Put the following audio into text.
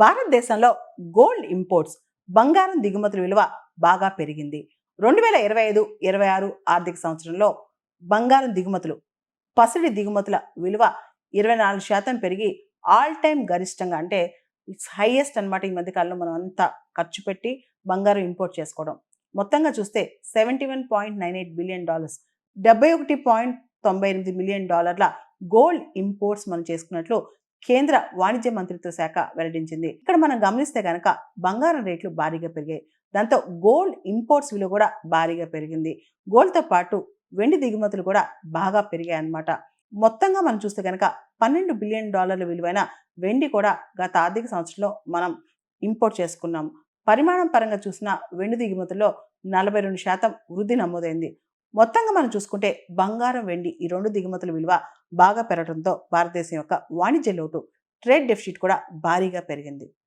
భారతదేశంలో gold imports బంగారం దిగుమతుల విలువ బాగా పెరిగింది. 2025-26 ఆర్థిక సంవత్సరంలో బంగారం దిగుమతులు, పసిడి దిగుమతుల విలువ 24% పెరిగి ఆల్ టైమ్ గరిష్టంగా, అంటే ఇట్స్ హైయెస్ట్ అన్నమాట. ఈ మధ్య కాలంలో మనం అంతా ఖర్చు పెట్టి బంగారం ఇంపోర్ట్ చేసుకోవడం. మొత్తంగా చూస్తే $71.98 బిలియన్, $71.98 బిలియన్ గోల్డ్ ఇంపోర్ట్స్ మనం చేసుకున్నట్లు కేంద్ర వాణిజ్య మంత్రిత్వ శాఖ వెల్లడించింది. ఇక్కడ మనం గమనిస్తే కనుక బంగారం రేట్లు భారీగా పెరిగాయి. దాంతో గోల్డ్ ఇంపోర్ట్స్ విలువ కూడా భారీగా పెరిగింది. గోల్డ్తో పాటు వెండి దిగుమతులు కూడా బాగా పెరిగాయి అన్నమాట. మొత్తంగా మనం చూస్తే కనుక $12 బిలియన్ విలువైన వెండి కూడా గత ఆర్థిక సంవత్సరంలో మనం ఇంపోర్ట్ చేసుకున్నాం. పరిమాణం పరంగా చూసిన వెండి దిగుమతుల్లో 42% వృద్ధి నమోదైంది. మొత్తంగా మనం చూసుకుంటే బంగారం, వెండి ఈ రెండు దిగుమతుల విలువ బాగా పెరగడంతో భారతదేశం యొక్క వాణిజ్య లోటు, ట్రేడ్ డెఫిసిట్ కూడా భారీగా పెరిగింది.